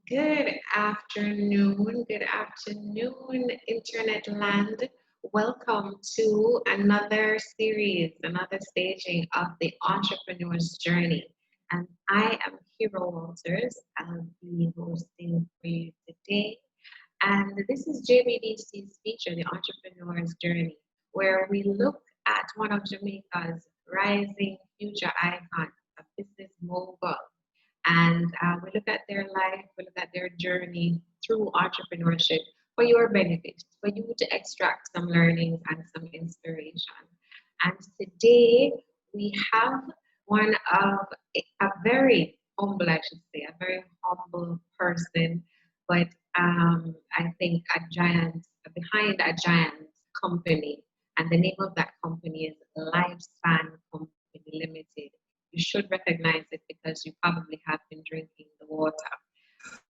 Good afternoon, Internet land. Welcome to another series, another staging of the entrepreneur's journey. And I am Hero Walters. I'll be hosting for you today. And this is JBDC's feature, The Entrepreneur's Journey, where we look at one of Jamaica's rising future icons, a business mogul, and we look at their life, we look at their journey through entrepreneurship for your benefit, for you to extract some learnings and some inspiration. And today we have one of a very humble, I should say, a very humble person, but I think a giant, behind a giant company. And the name of that company is Lifespan Company Limited. You should recognize it because you probably have been drinking the water.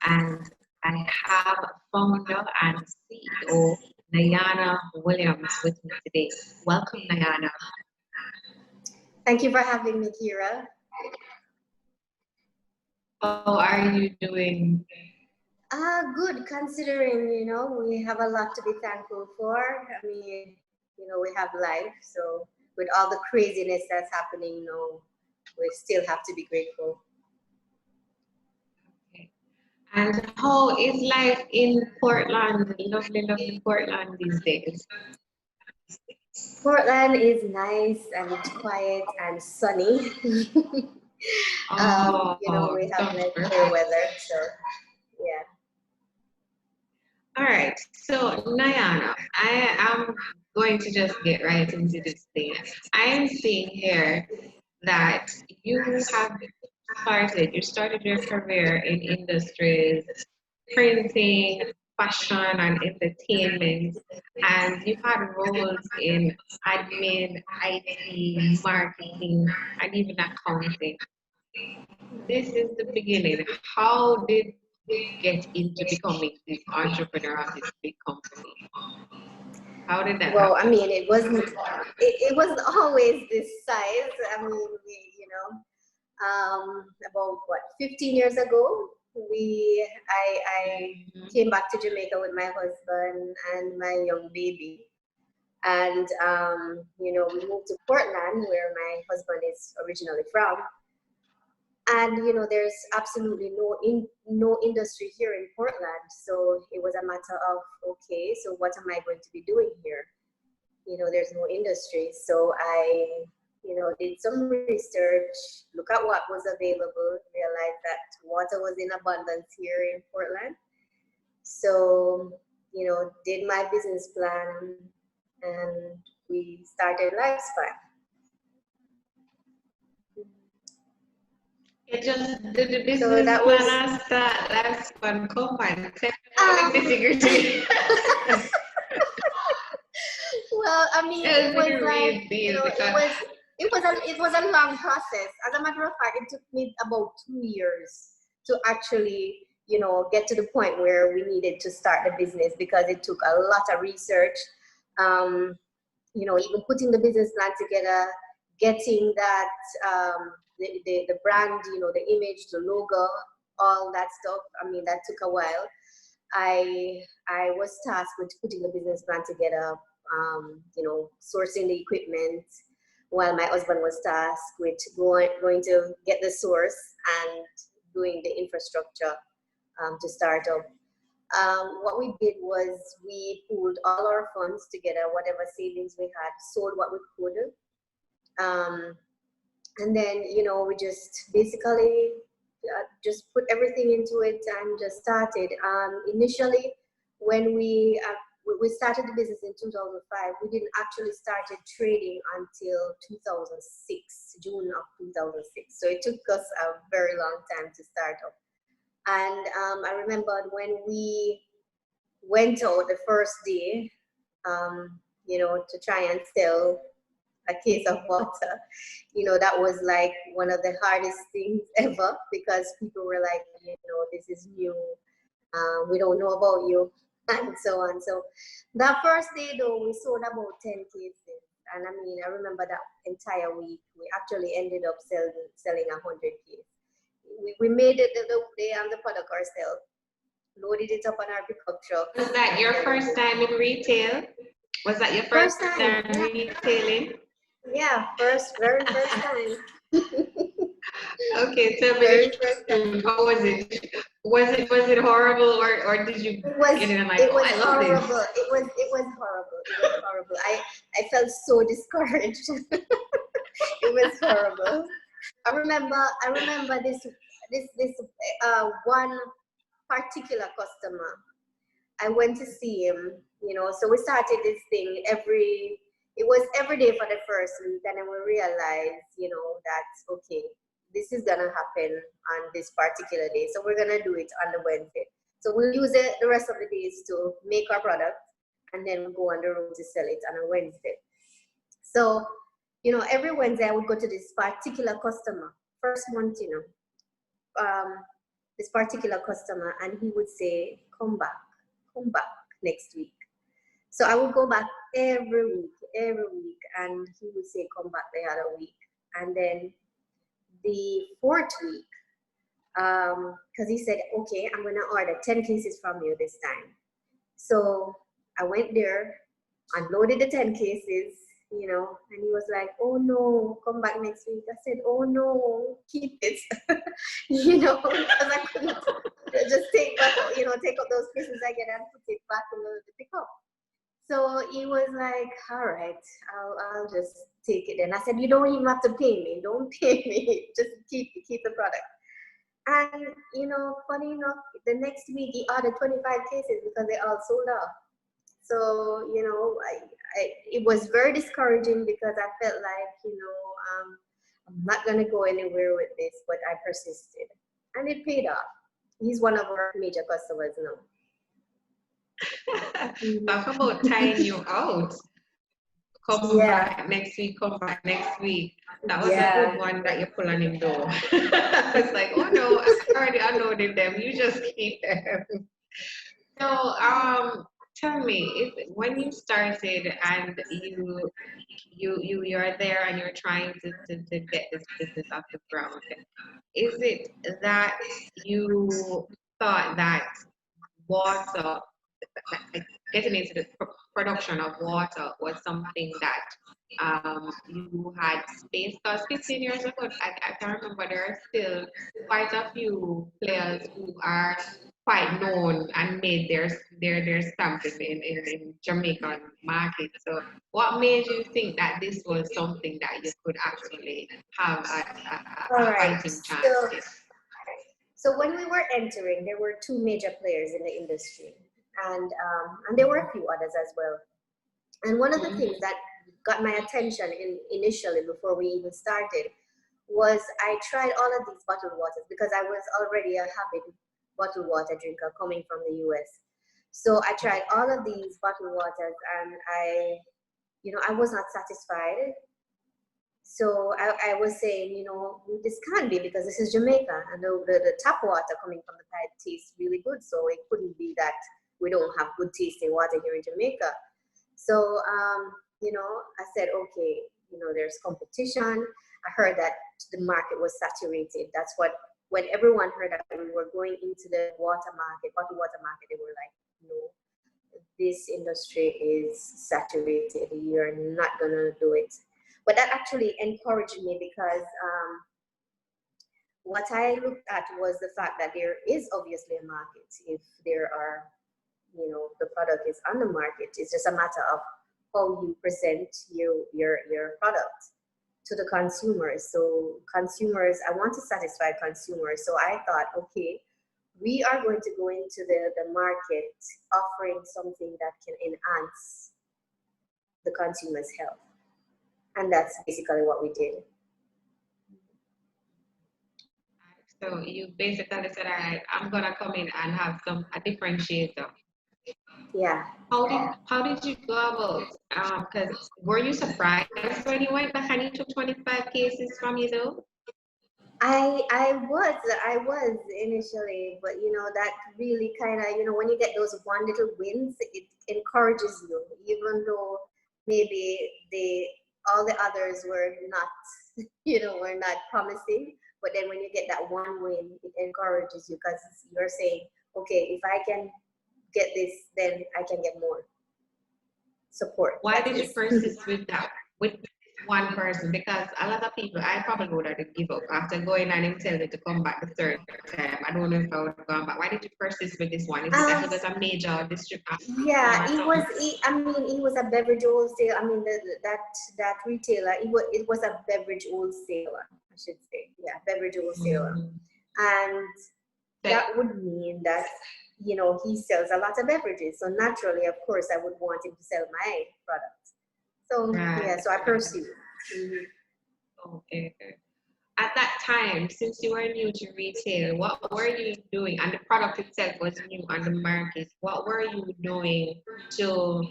And I have founder and CEO Nayana Williams with me today. Welcome, Nayana. Thank you for having me, Kira. How are you doing? Good, considering, we have a lot to be thankful for. I mean, we have life, so with all the craziness that's happening, we still have to be grateful. Okay. And how is life in Portland, lovely, lovely Portland these days? Portland is nice and quiet and sunny. We have like cold weather, so yeah. All right, so Nayana, I am going to just get right into this thing. I am seeing here that you started your career in industries, printing, fashion, and entertainment, and you've had roles in admin, IT, marketing, and even accounting. This is the beginning. How did you get into becoming this entrepreneur of this big company? How did that Well, happen? I mean, it wasn't always this size. I mean, about what, 15 years ago, I came back to Jamaica with my husband and my young baby. And, we moved to Portland, where my husband is originally from. And, there's absolutely no industry here in Portland. So it was a matter of, okay, so what am I going to be doing here? There's no industry. So I, did some research, look at what was available, realized that water was in abundance here in Portland. So, did my business plan and we started Lifespan. It just the business that plan was as that last one combined. Tell me about the nitty-gritty. Well, I mean, it was like, it was a long process. As a matter of fact, it took me about 2 years to actually, get to the point where we needed to start the business, because it took a lot of research. Even putting the business plan together, getting that, the brand, the image, the logo, all that stuff. I mean, that took a while. I was tasked with putting the business plan together, sourcing the equipment, while my husband was tasked with going to get the source and doing the infrastructure to start up. What we did was we pooled all our funds together, whatever savings we had, sold what we could. And then, we just basically just put everything into it and just started. Initially, when we started the business in 2005, we didn't actually started trading until 2006, June of 2006. So it took us a very long time to start up. And I remembered when we went out the first day, to try and sell a case of water, that was like one of the hardest things ever, because people were like, this is new, we don't know about you, and so on. So that first day though, we sold about 10 cases. And I mean, I remember that entire week, we actually ended up selling 100 cases. We made it the product ourselves. loaded it up on our pickup trucks. Was that your first time in retail? Was that your first First time, time yeah, retailing? yeah, very first time. Okay, tell me Very the first time. truth. How was it? Was it horrible, or did you It was get it and like, it oh, was I love this? horrible. It was horrible. It was horrible. I felt so discouraged. It was horrible. I remember this one particular customer. I went to see him, so we started this thing it was every day for the first week, and then we realized, that, okay, this is gonna happen on this particular day. So we're gonna do it on the Wednesday. So we'll use it the rest of the days to make our product, and then we'll go on the road to sell it on a Wednesday. So, every Wednesday I would go to this particular customer. First month, this particular customer, and he would say, come back next week. So I would go back every week, and he would say, come back the other week. And then the fourth week, because he said, okay, I'm going to order 10 cases from you this time. So I went there, unloaded the 10 cases, and he was like, oh no, come back next week. I said, oh no, keep it, because I couldn't just take up those pieces again and put it back in the pickup. So he was like, all right, I'll just take it. And I said, you don't even have to pay me. Don't pay me. Just keep the product. And, funny enough, the next week he ordered 25 cases because they all sold out. So, it was very discouraging because I felt like, I'm not going to go anywhere with this, but I persisted. And it paid off. He's one of our major customers now. Talk about tying you out. Come back next week, come back next week. That was a good one that you pull on him though. It's like, oh no, I already unloaded them. You just keep them. So, tell me, when you started and you're there and you're trying to get this business off the ground, is it that you thought that water, like getting into the production of water was something that you had space? Because 15 years ago, I can remember there are still quite a few players who are quite known and made their stamp in Jamaican market. So what made you think that this was something that you could actually have All a right. fighting chance with? So when we were entering, there were two major players in the industry, and there were a few others as well. And one of the things that got my attention initially before we even started was I tried all of these bottled waters because I was already a avid bottled water drinker coming from the US. So I tried all of these bottled waters, and I was not satisfied. So I was saying, this can't be because this is Jamaica, and the tap water coming from the pipe tastes really good. So it couldn't be that we don't have good tasting water here in Jamaica. So, I said, okay, there's competition. I heard that the market was saturated. That's when everyone heard that we were going into the water market, bottled water market, they were like, no, this industry is saturated. You're not going to do it. But that actually encouraged me because what I looked at was the fact that there is obviously a market. If there are, the product is on the market, it's just a matter of how you present your product to the consumers. So consumers, I want to satisfy consumers. So I thought, okay, we are going to go into the market offering something that can enhance the consumer's health. And that's basically what we did. So you basically said, all right, I'm gonna come in and have a differentiator. Yeah. How did you go about? Because were you surprised when you went back and you took 25 cases from you though? I was initially, but that really kind of, when you get those one little wins, it encourages you, even though maybe all the others were not, were not promising. But then when you get that one win, it encourages you because you're saying, okay, if I can get this, then I can get more support. Why That did you is. persist with that? With one person? Because a lot of people, I probably would have give up after going and him tell me to come back the third time. I don't know if I would have gone back. Why did you persist with this one? Is it that he um, was a major distributor yeah, or he was. something? I mean, he was a beverage wholesale. I mean, that retailer. It was a beverage wholesaler, I should say. Yeah, beverage wholesaler, Mm-hmm. and that would mean that he sells a lot of beverages. So naturally, of course, I would want him to sell my product. So yeah, Right, so I right. pursued. Mhm. Okay. At that time, since you were new to retail, what were you doing? And the product itself was new on the market. What were you doing to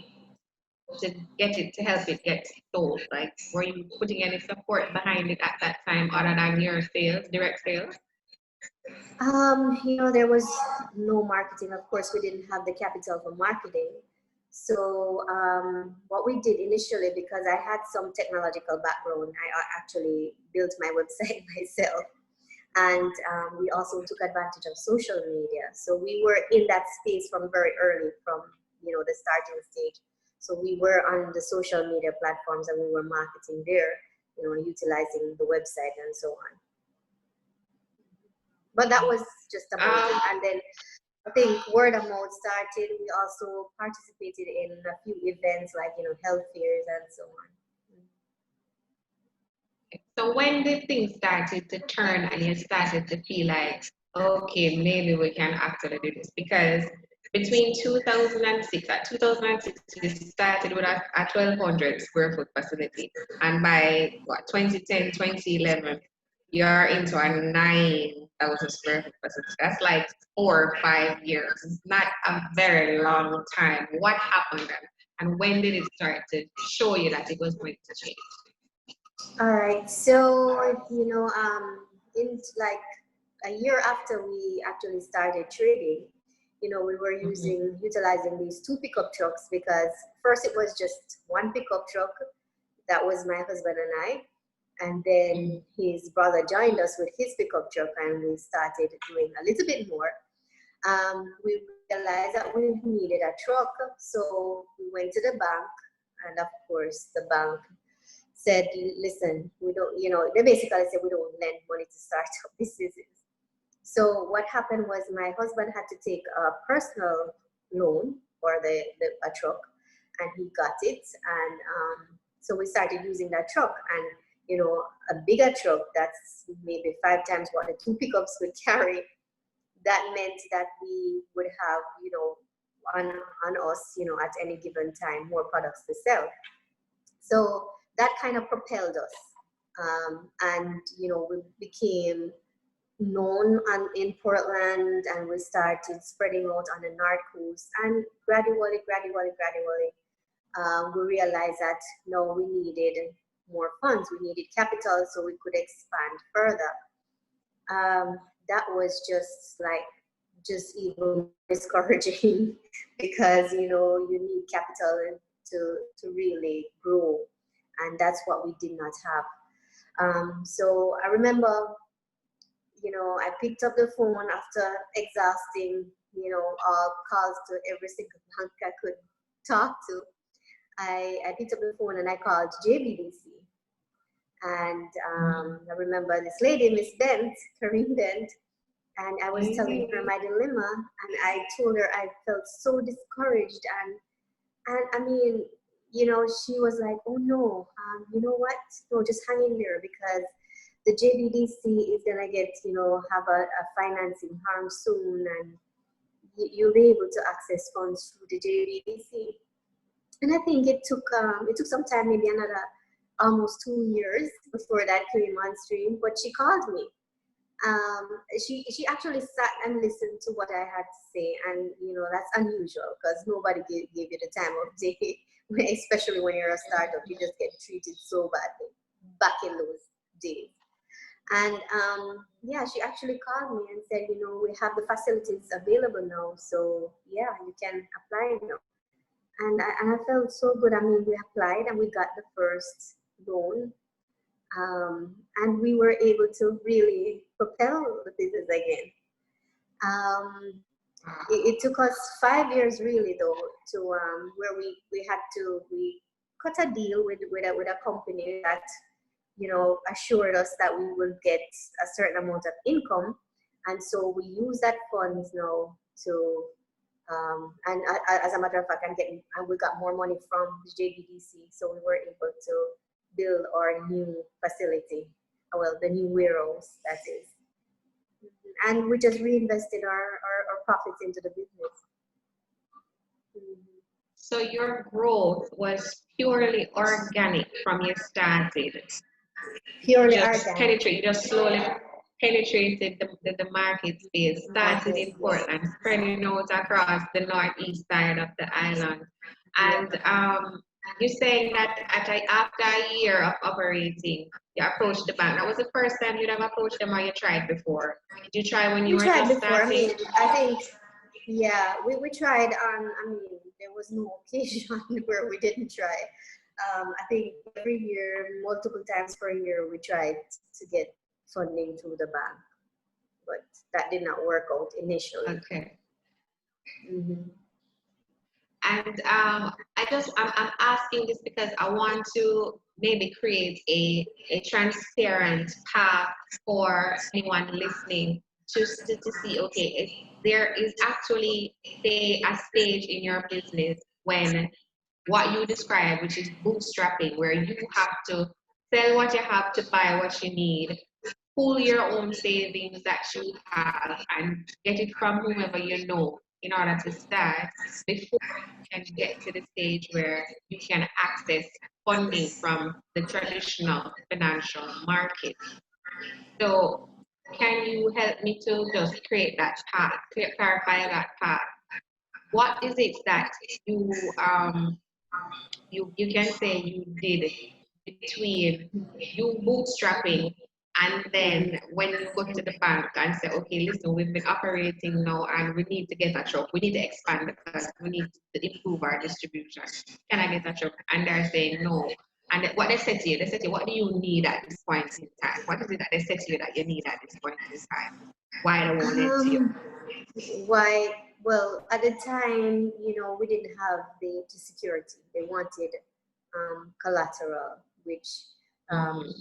to get it to help it get sold? Like, were you putting any support behind it at that time other than your sales, direct sales? There was no marketing. Of course, we didn't have the capital for marketing. So what we did initially, because I had some technological background, I actually built my website myself. And we also took advantage of social media. So we were in that space from very early, from the starting stage. So we were on the social media platforms and we were marketing there, utilizing the website and so on. But that was just about it. Um, And then I think word of mouth started. We also participated in a few events like health fairs and so on. so when the things started to turn and you started to feel like, okay, maybe we can actually do this, because between 2006, at 2006, we started with a 1,200 square foot facility. And by what, 2010, 2011, you're into a 9,000 square foot facility. That's like 4 or 5 years. It's not a very long time. What happened then? And when did it start to show you that it was going to change? All right. So, in like a year after we actually started trading, we were Mhm. utilizing these two pickup trucks because first it was just one pickup truck. That was my husband and I. And then Mhm. his brother joined us with his pickup truck and we started doing a little bit more. We realized that we needed a truck. So we went to the bank, and of course, the bank said, listen, we don't, they basically said we don't lend money to start up businesses. So what happened was my husband had to take a personal loan for a truck, and he got it. And so we started using that truck, and a bigger truck that's maybe 5 times what the two pickups could carry. That meant that we would have, on us, at any given time, more products to sell. So that kind of propelled us. And, we became known in Portland, and we started spreading out on the North Coast. And gradually, we realized that no, we needed more funds, we needed capital so we could expand further. That was just even more discouraging because you need capital to really grow, and that's what we did not have. So I remember, I picked up the phone after exhausting, all calls to every single bank I could talk to. I picked up the phone and I called JBDC. And I remember this lady, Miss Bent, Kareem Bent, and I was telling her Mhm. my dilemma, and I told her I felt so discouraged, and I mean, she was like, "Oh no, you know what? No, just hang in there because the JBDC is gonna get, have a financing arm soon, and you'll be able to access funds through the JBDC." And I think it took some time, maybe another almost 2 years before that came on stream. But she called me. She actually sat and listened to what I had to say, and that's unusual because nobody gave you the time of day, especially when you're a startup. You just get treated so badly back in those days. And yeah, she actually called me and said, we have the facilities available now, so yeah, you can apply now. And I felt so good. I mean, we applied and we got the first loan, and we were able to really propel the business again. Um, It took us 5 years really though to where we cut a deal with a company that assured us that we will get a certain amount of income, and so we use that funds now to as a matter of fact, we got more money from the JBDC, so we were able to build our new facility, well, the new warehouse, that is. And we just reinvested our profits into the business. So your growth was purely organic from you started. Purely Just organic. penetrate, just slowly penetrated the market space, started in Yes. Portland, spreading out across the northeast side of the island. Yeah. And you're saying that after a year of operating, you approached the bank. That was the first time you'd ever approached them, or you tried before? Did you try when you We were tried just before. starting? I think, yeah, we tried on, there was no occasion where we didn't try. I think every year, multiple times per year, we tried to get funding through the bank, but that did not work out initially. Okay. Mm-hmm. And I'm asking this because I want to maybe create a transparent path for anyone listening to see, okay, if there is actually, say, a stage in your business when what you describe, which is bootstrapping, where you have to sell what you have to buy what you need, pull your own savings that you have and get it from whomever you know in order to start before you can get to the stage where you can access funding from the traditional financial market. So can you help me to just create that path, clarify that path? What is it that you can say you did between you bootstrapping and then when you go to the bank and say, okay, listen, we've been operating now and we need to get a truck, we need to expand because we need to improve our distribution. Can I get a truck? And they're saying no. And what they said to you, what do you need at this point in time? What is it that they said to you that you need at this point in time? Why they won't lend to you? Why? Well, at the time, we didn't have the security. They wanted collateral, which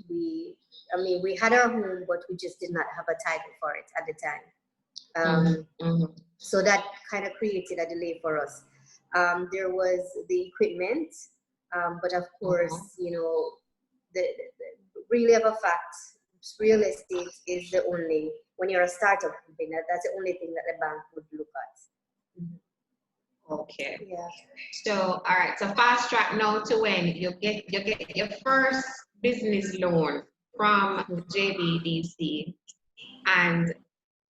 we had our home, but we just did not have a title for it at the time. So that kind of created a delay for us. There was the equipment, but of course, the really of a fact, real estate is the only, when you're a startup company, that's the only thing that the bank would look at. Okay. Yeah. So, all right. So fast track now to when you get your first business loan from JBDC, and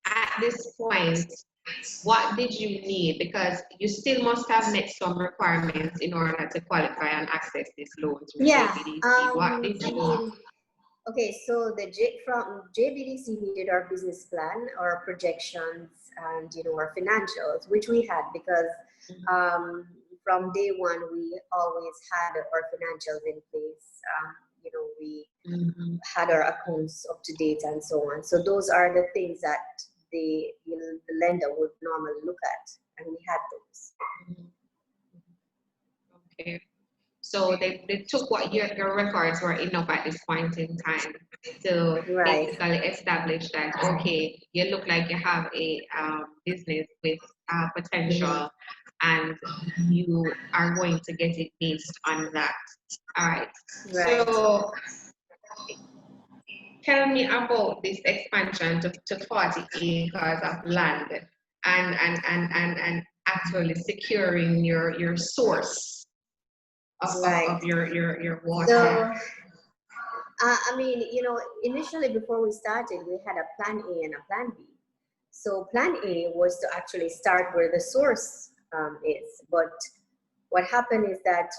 at this point, what did you need? Because you still must have met some requirements in order to qualify and access this loan through JBDC. What did you need? Okay, so from JBDC needed our business plan, our projections, and our financials, which we had because from day one we always had our financials in place. We had our accounts up to date and so on. So those are the things that the lender would normally look at, and we had those. Okay. So they took what your records were enough at this point in time to basically establish that, okay, you look like you have a business with potential and you are going to get it based on that. All right. So tell me about this expansion to 40 acres of land and actually securing your source of your water. So, initially before we started, we had a plan A and a plan B. So plan A was to actually start where the source is. But what happened is that,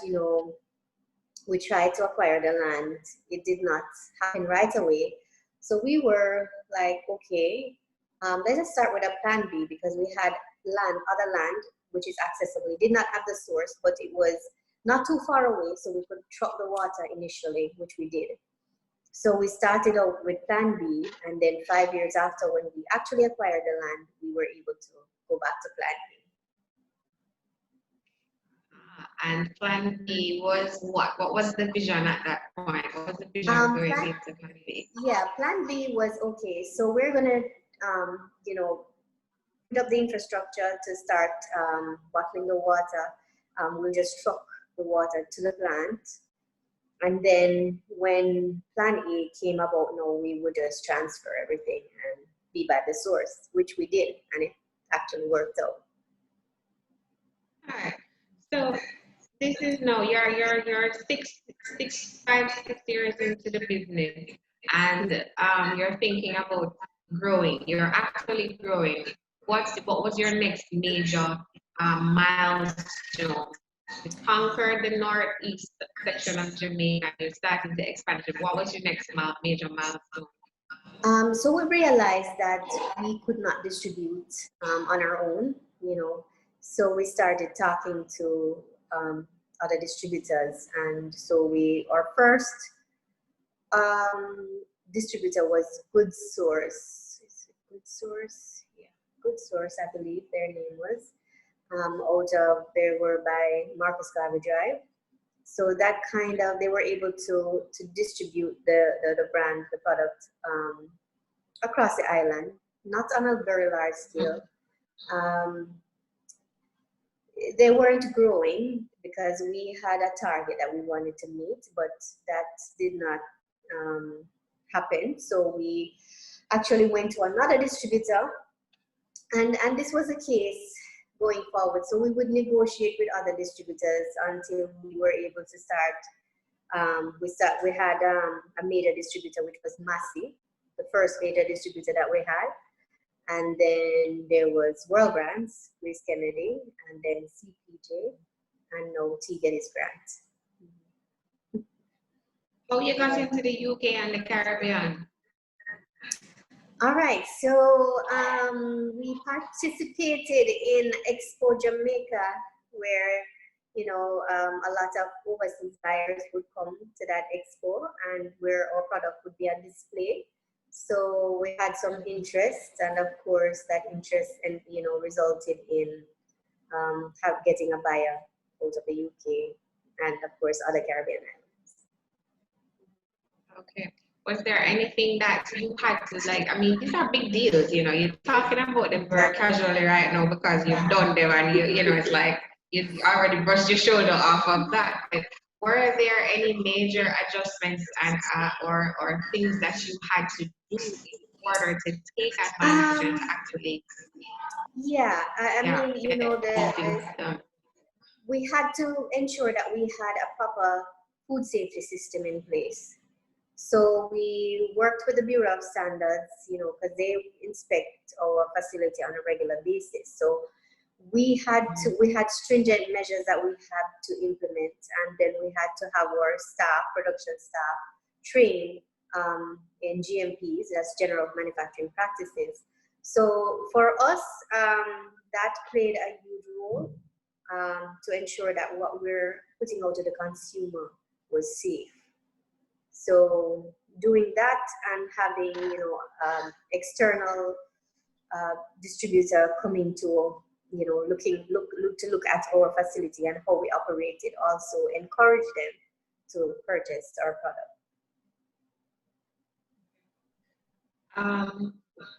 we tried to acquire the land. It did not happen right away. So we were like, okay, let us start with a plan B, because we had other land, which is accessible. It did not have the source, but it was not too far away, so we could truck the water initially, which we did. So we started out with plan B, and then 5 years after, when we actually acquired the land, we were able to go back to plan And plan B was what? What was the vision at that point? What was the B. vision going into plan B? Yeah, plan B was okay. So we're gonna, you know, build up the infrastructure to start bottling the water. We'll just truck the water to the plant. And then when plan A came about, no, we would just transfer everything and be by the source, which we did, and it actually worked out. All right. So this is no, you're 5, 6 years into the business, and you're thinking about growing. You're actually growing. What was your next major milestone? You conquered the northeast section of Jamaica. You're starting to expand. What was your next major milestone? So we realized that we could not distribute on our own, you know. So we started talking to other distributors, and so our first distributor was Good Source. Good Source, yeah, Good Source, I believe their name was. They were by Marcus Garvey Drive. So that kind of, they were able to distribute the brand, the product across the island, not on a very large scale. They weren't growing because we had a target that we wanted to meet, but that did not happen. So we actually went to another distributor, and this was the case going forward. So we would negotiate with other distributors until we were able to start. We had a major distributor, which was Massey, the first major distributor that we had. And then there was World Brands, Grace Kennedy, and then CPJ, and now T. Geddes Grant. Oh, you got into the UK and the Caribbean. All right, so we participated in Expo Jamaica, where a lot of overseas buyers would come to that expo, and where our product would be on display. So we had some interest, and of course that interest resulted in getting a buyer out of the UK and of course other Caribbean islands. Okay. Was there anything that you had to like? I mean, these are big deals, you're talking about them very casually right now because you've done them and it's like you already brushed your shoulder off of that. But were there any major adjustments and or things that you had to do in order to take advantage and actually? Yeah, I mean, we had to ensure that we had a proper food safety system in place. So we worked with the Bureau of Standards, because they inspect our facility on a regular basis. So we had stringent measures that we had to implement, and then we had to have our production staff, trained in GMPs, that's General Manufacturing Practices. So for us, that played a huge role to ensure that what we're putting out to the consumer was safe. So doing that and having external distributor coming to look at our facility and how we operate it also encourage them to purchase our product.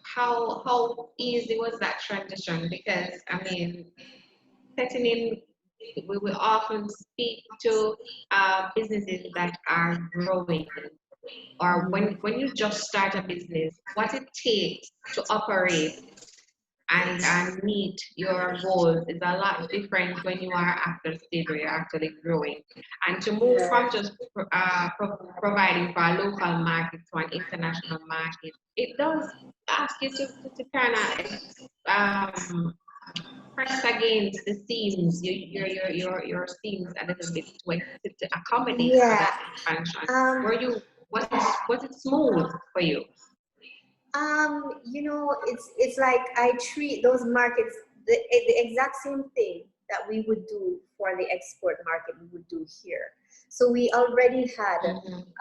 How easy was that transition? Because I mean, setting in, we will often speak to businesses that are growing, or when you just start a business, what it takes to operate and meet your goals is a lot different when you are at the stage where you're actually growing. And to move from just providing for a local market to an international market, it does ask you to kind of press against the seams, your seams a little bit to accommodate for that expansion. Was it smooth for you? It's like I treat those markets the exact same thing that we would do for the export market we would do here. So we already had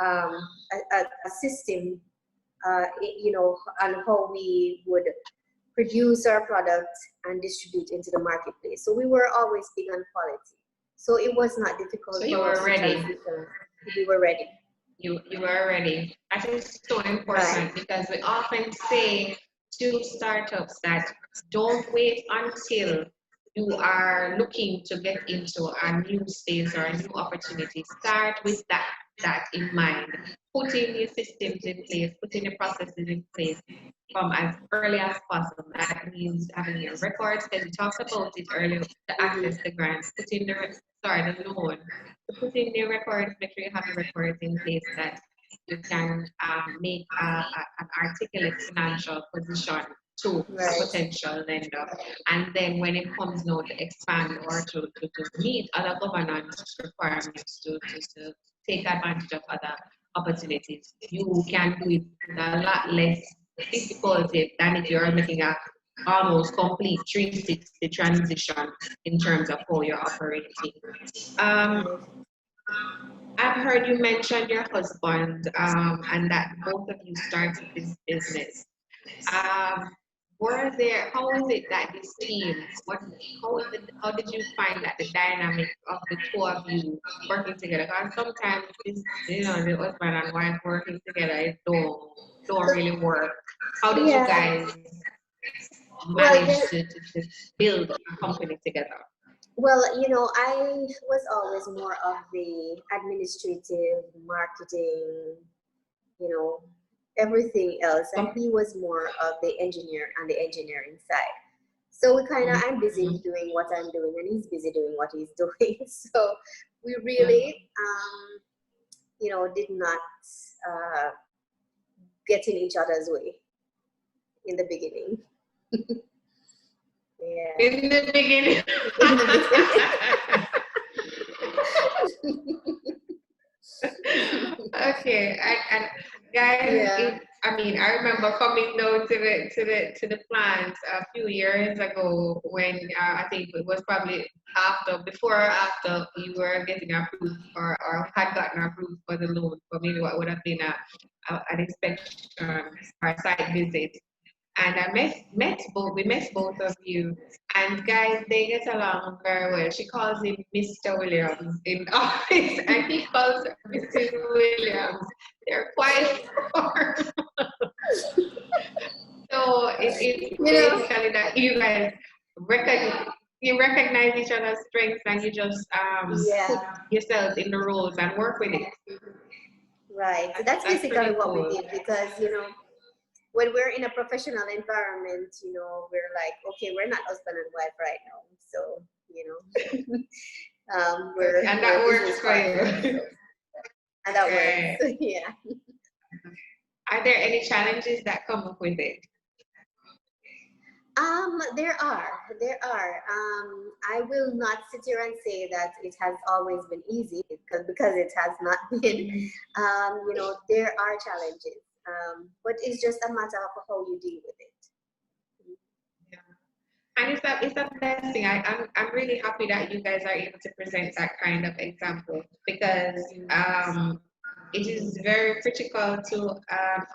a system, on how we would produce our product and distribute into the marketplace. So we were always big on quality. So it was not So difficult you for were us to ready. transition. We were ready. You were ready. That is so Right. important because we often say to startups that don't wait until you are looking to get into a new space or a new opportunity. Start with that in mind. Putting your systems in place, putting the processes in place from as early as possible. That means having your records, because we talked about it earlier, to Mm-hmm. access the grants, putting the loan, to put in the records, make sure you have the records in place that you can make an articulate financial position to a Right. potential lender. And then when it comes now to expand or to meet other governance requirements to take advantage of other opportunities, you can do it with a lot less difficulty than if you're making a almost complete 360 transition in terms of how you're operating. Um, Right. I've heard you mention your husband and that both of you started this business. Um, how is it that this team, how did you find that the dynamic of the two of you working together? Because sometimes the husband and wife working together, it don't really work. How did you Yeah. guys Well, manage to build a company together? I was always more of the administrative, marketing, you know, everything else, and Some, he was more of the engineer and the engineering side. So I'm busy Mhm. doing what I'm doing, and he's busy doing what he's doing. So we Yeah. really, did not uh, get in each other's way in the beginning. Yeah, In the beginning. in the beginning. Okay, and guys, Yeah. I mean, I remember coming down to the plants a few years ago when I think it was probably before or after you were getting approved or had gotten approved for the loan for maybe what would have been an inspection or a site visit. And we met both of you. And guys, they get along very well. She calls him Mr. Williams in office, and he calls her Mrs. Williams. They're quite formal. So it's You know, basically that you recognize each other's strengths and you just put yeah, yourselves in the roles and work with it. right. So that's That's basically pretty what we cool. did because, when we're in a professional environment, we're like, okay, we're not husband and wife right now. So, Okay, and that we're works business for partners. you. So, and that works. Right. Yeah. Are there any challenges that come up with it? There are. I will not sit here and say that it has always been easy because it has not been. Mm, There are challenges, but it's just a matter of how you deal with it. yeah. And it's a blessing. I'm really happy that you guys are able to present that kind of example because it is very critical to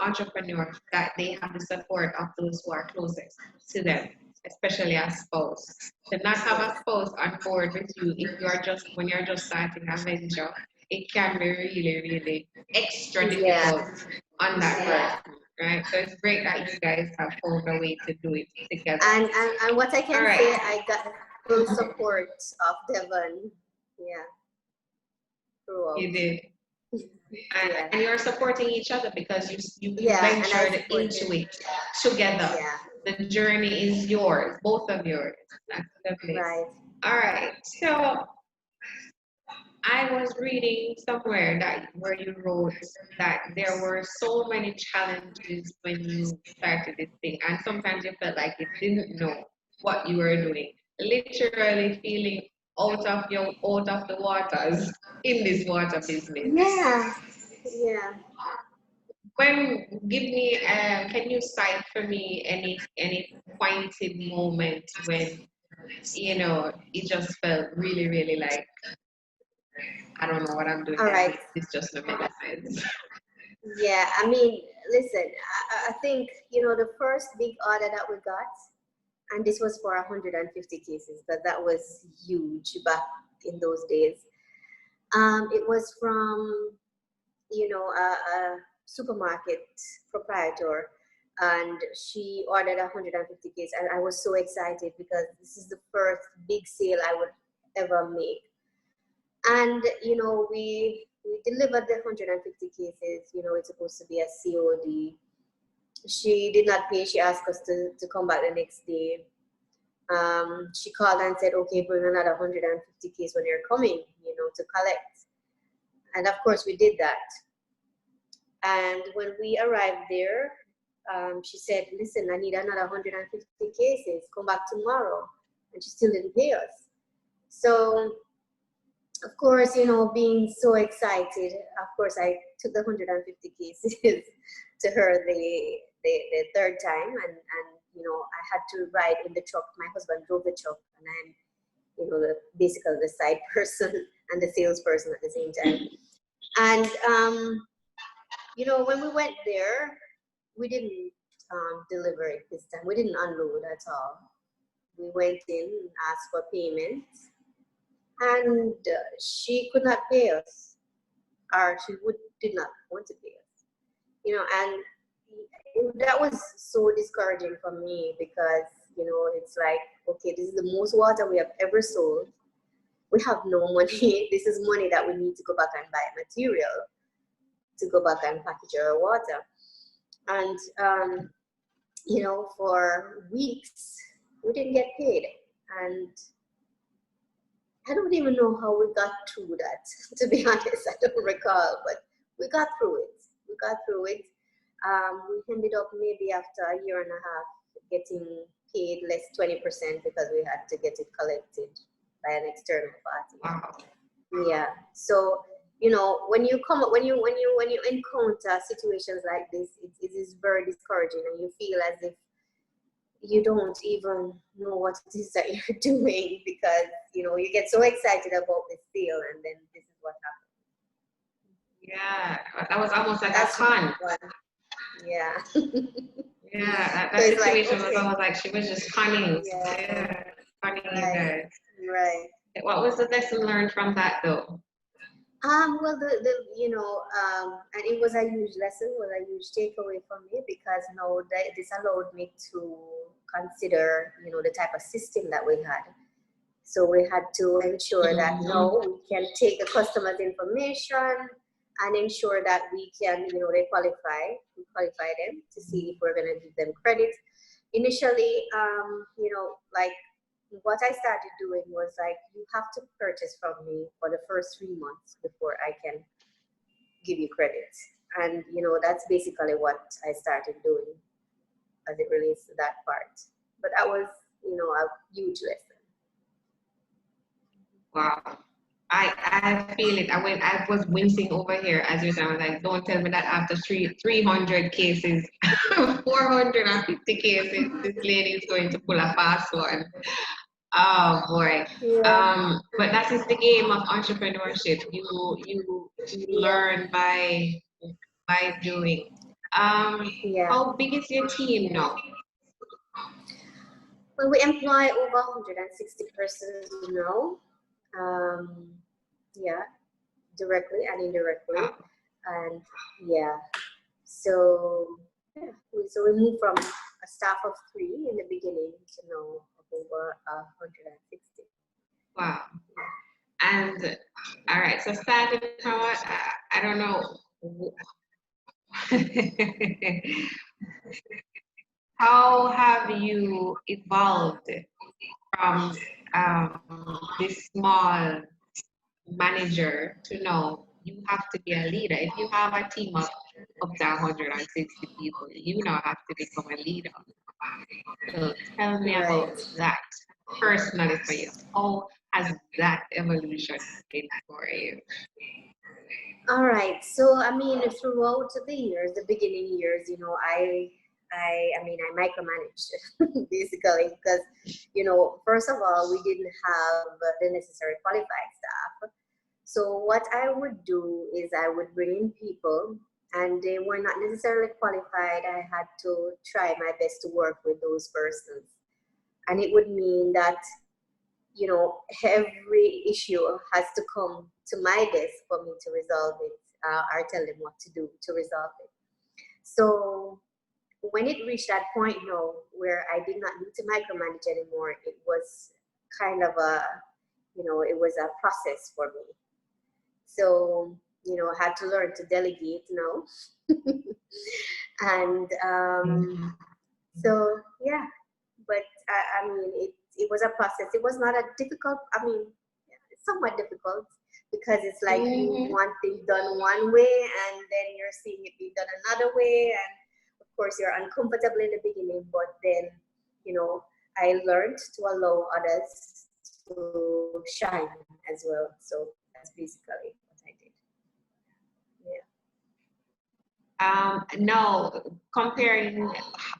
entrepreneurs that they have the support of those who are closest to them, especially a spouse. To not have a spouse on board with you if when you're just starting a venture, it can be really, really extra Yeah, difficult on that yeah. person, right? So it's great that you guys have found a way to do it together. And what I All can say, right, I got full support of Devon. Yeah, you throughout. did. Yeah, And you're supporting each other because you yeah, and I ventured support into him. it together. Yeah, The journey is yours, both of yours. That's lovely. right. All right. So I was reading somewhere that where you wrote that there were so many challenges when you started this thing, and sometimes you felt like you didn't know what you were doing. Literally feeling out of the waters in this water business. Yeah, yeah. When give me can you cite for me any pointed moment when it just felt really really like I don't know what I'm doing All and right. this just doesn't make sense. Yeah, I mean, listen, I think, the first big order that we got, And this was for 150 cases, but that was huge back in those days. It was from, a supermarket proprietor, and she ordered 150 cases, and I was so excited because this is the first big sale I would ever make. And we delivered the 150 cases. It's supposed to be a COD. She did not pay. She asked us to come back the next day. She called and said, okay, bring another 150 cases when you're coming, to collect. And of course we did that. And when we arrived there, she said, listen, I need another 150 cases, come back tomorrow. And she still didn't pay us. So of course, being so excited, of course I took the 150 cases to her the third time, and I had to ride in the truck. My husband drove the truck, and I'm basically the side person and the salesperson at the same time. And when we went there, we didn't deliver it this time. We didn't unload at all. We went in and asked for payment, and she could not pay us, or she did not want to pay us. And that was so discouraging for me, because it's like, okay, this is the most water we have ever sold. We have no money. This is money that we need to go back and buy material to go back and package our water. And for weeks we didn't get paid, and I don't even know how we got through that. To be honest, I don't recall, but we got through it. We ended up maybe after a year and a half getting paid less 20% because we had to get it collected by an external party. Wow. Yeah. So when you encounter situations like this, it is very discouraging, and you feel as if you don't even know what it is that you're doing, because you get so excited about this deal, and then this is what happens. Yeah, that was almost like a con. Yeah. Yeah, that So it's situation like, was okay. almost like she was just conning. Yeah. Conning you Right. guys. Right. What was the lesson learned from that, though? Well, and it was a huge lesson, was a huge takeaway for me, because this allowed me to consider, the type of system that we had. So we had to ensure that we can take the customer's information and ensure that we can, we qualify them to see if we're going to give them credit. Initially, like what I started doing was like, you have to purchase from me for the first 3 months before I can give you credit. And, that's basically what I started doing as it relates to that part. But that was, a huge lesson. Wow. I feel it. I was wincing over here as you said. I was like, don't tell me that after 300 cases, 450 cases, this lady is going to pull a fast one. Oh boy. Yeah. But that is the game of entrepreneurship. You learn by doing. Yeah. How big is your team now? Well, we employ over 160 persons now. Yeah, directly and indirectly. And yeah, so we moved from a staff of 3 in the beginning to now over 160. Wow. And all right, so starting from I don't know. How have you evolved from this small manager to know you have to be a leader? If you have a team of up to 160 people, you now have to become a leader. So tell me about that personally for you. How has that evolution been for you? All right. So I mean, throughout the years, the beginning years, I micromanaged basically, because first of all, we didn't have the necessary qualified staff. So what I would do is I would bring in people, and they were not necessarily qualified. I had to try my best to work with those persons. And it would mean that, you know, every issue has to come to my desk for me to resolve it, or tell them what to do to resolve it. So when it reached that point, you know, where I did not need to micromanage anymore, it was kind of a, you know, it was a process for me. So, you know, I had to learn to delegate now. And so, yeah, but I mean, it was a process. It was not a difficult, I mean, it's somewhat difficult because it's like you want things done one way and then you're seeing it be done another way. And of course, you're uncomfortable in the beginning, but then, you know, I learned to allow others to shine as well. So that's basically what I did. Now, comparing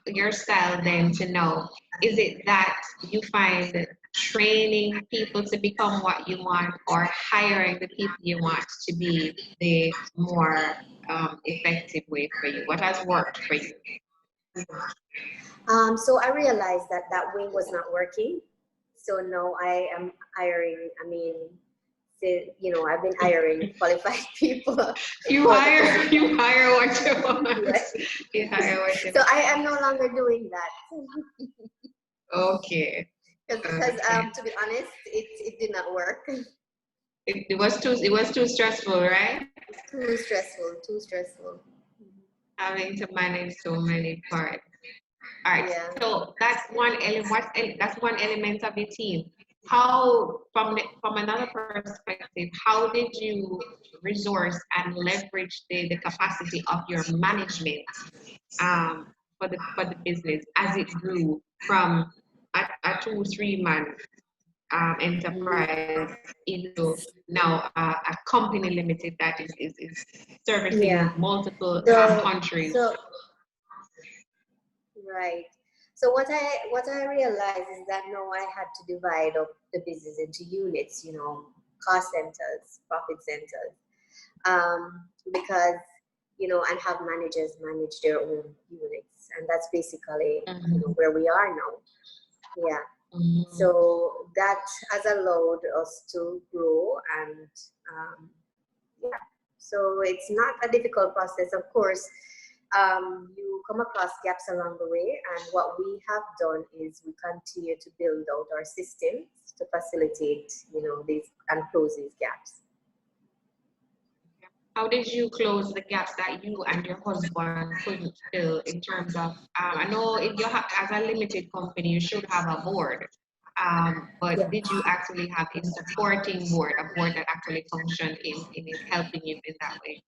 your style then to now, is it that you find training people to become what you want or hiring the people you want to be the more effective way for you? What has worked for you? So I realized that that way was not working. So now I am hiring, I mean, you know, I've been hiring qualified people. You hire what you want. Yes. You hire what you So I am no longer doing that. Okay. Because to be honest, it did not work. It was too stressful, right? Too stressful, too stressful. Having to manage so many parts. All right. Yeah. So that's one element. That's one element of the team. How, from another perspective, how did you resource and leverage the capacity of your management for the business as it grew from a 2-3 man enterprise into now a company limited that is servicing Yeah. multiple countries? So right. So what I realized is that now I had to divide up the business into units, you know, cost centers, profit centers, because, you know, and have managers manage their own units, and that's basically, you know, where we are now. Yeah. So that has allowed us to grow, and yeah. So it's not a difficult process, of course. You come across gaps along the way, and what we have done is we continue to build out our systems to facilitate, you know, these and close these gaps. How did you close the gaps that you and your husband couldn't fill in terms of, I know if you have, as a limited company, you should have a board, but Yeah. did you actually have a supporting board, a board that actually functioned in helping you in that way?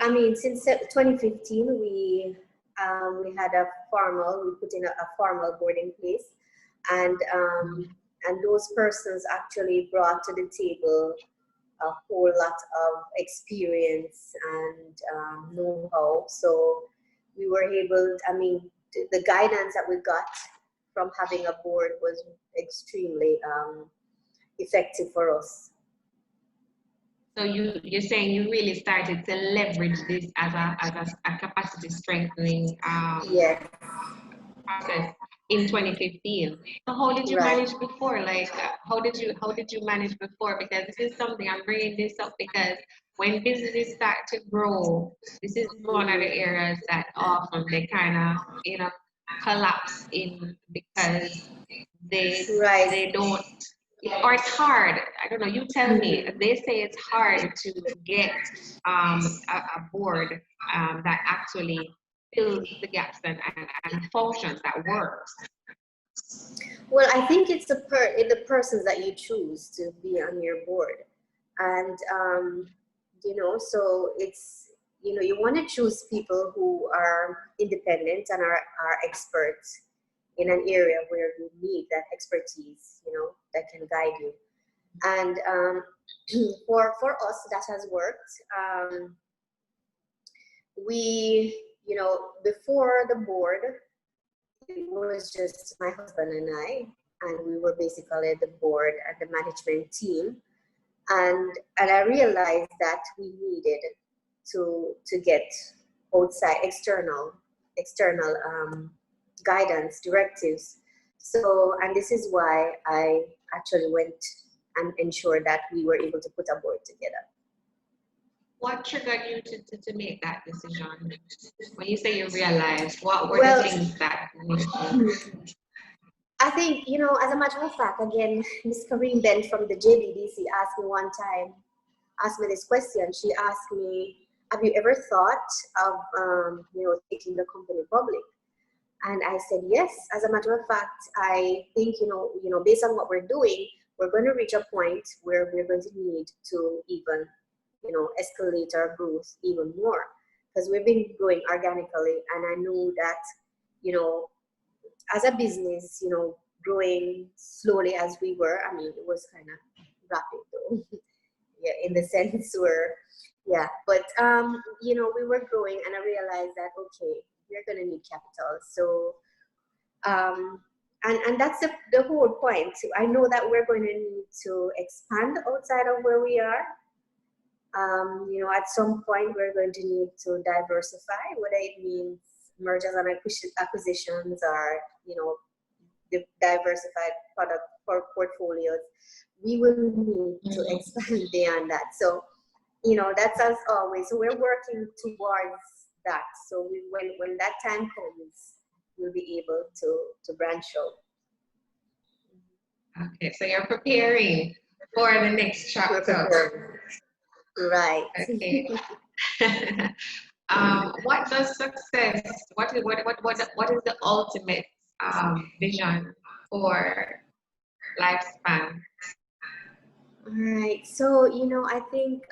I mean, since 2015, we had we put in a formal board in place, and those persons actually brought to the table a whole lot of experience and know-how. So we were able, I mean, the guidance that we got from having a board was extremely effective for us. So you're saying you really started to leverage this as a capacity strengthening Yeah, process in 2015. So how did you right. manage before? Like how did you manage before? Because this is something I'm bringing this up because when businesses start to grow, this is one of the areas that often they kind of collapse in because they Right. don't, or it's hard. I don't know. You tell me. They say it's hard to get a board that actually fills the gaps and functions that works. Well, I think it's the persons that you choose to be on your board, and you know, so it's, you know, you want to choose people who are independent and are experts in an area where you need that expertise, you know, that can guide you. And for us, that has worked. We, you know, before the board, it was just my husband and I, and we were basically the board and the management team. And I realized that we needed to get outside external guidance, directives. So, and this is why I actually went and ensured that we were able to put a board together. What triggered you to make that decision? When you say you realized, what were Well, the things that made you? I think, you know, as a matter of fact, again, Miss Kareem Ben from the JBDC asked me one time, asked me this question. She asked me, have you ever thought of, you know, taking the company public? And I said, yes. As a matter of fact, I think, you know, based on what we're doing, we're going to reach a point where we're going to need to even, you know, escalate our growth even more, because we've been growing organically. And I know that, you know, as a business, you know, growing slowly as we were, I mean, it was kind of rapid though. Yeah, in the sense where, yeah, but you know, we were growing, and I realized that okay, we're gonna need capital. So and that's the whole point. I know that we're going to need to expand outside of where we are. You know, at some point we're going to need to diversify, whether it means mergers and acquisitions, or you know, the diversified product portfolios. We will need to expand beyond that. So, you know, that's as always. So we're working towards that. So when that time comes, we'll be able to branch out. Okay, so you're preparing for the next chapter. Right. Okay. What does success? What is the ultimate vision for lifespan? All right. So you know, I think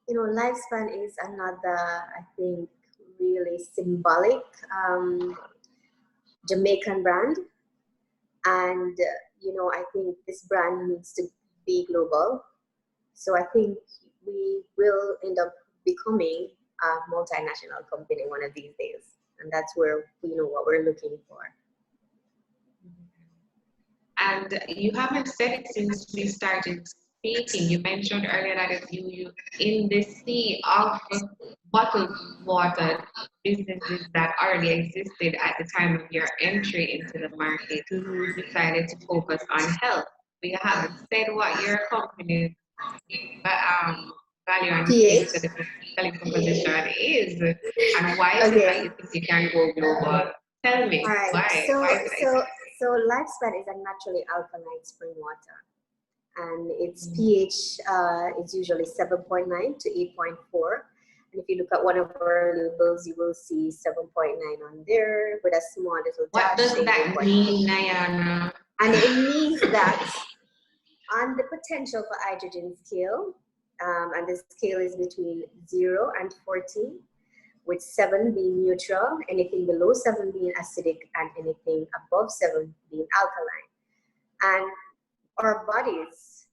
you know, lifespan is another, I think, really symbolic Jamaican brand, and you know, I think this brand needs to be global. So I think we will end up becoming a multinational company one of these days, and that's where, you know, what we're looking for. And you haven't said it since we started speaking. You mentioned earlier that if you in the sea of bottled water businesses that already existed at the time of your entry into the market, you decided to focus on health. But you haven't said what your company's value and PH. selling proposition is, and why is it that you think you can go global? Tell me All right. why. So Why is it? so lifespan is a naturally alkaline spring water, and its pH is usually 7.9 to 8.4. And if you look at one of our labels, you will see 7.9 on there with a small little dash. What does that mean, Nayana? And it means that on the potential for hydrogen scale, and the scale is between 0 and 14, with 7 being neutral, anything below 7 being acidic, and anything above 7 being alkaline. And our bodies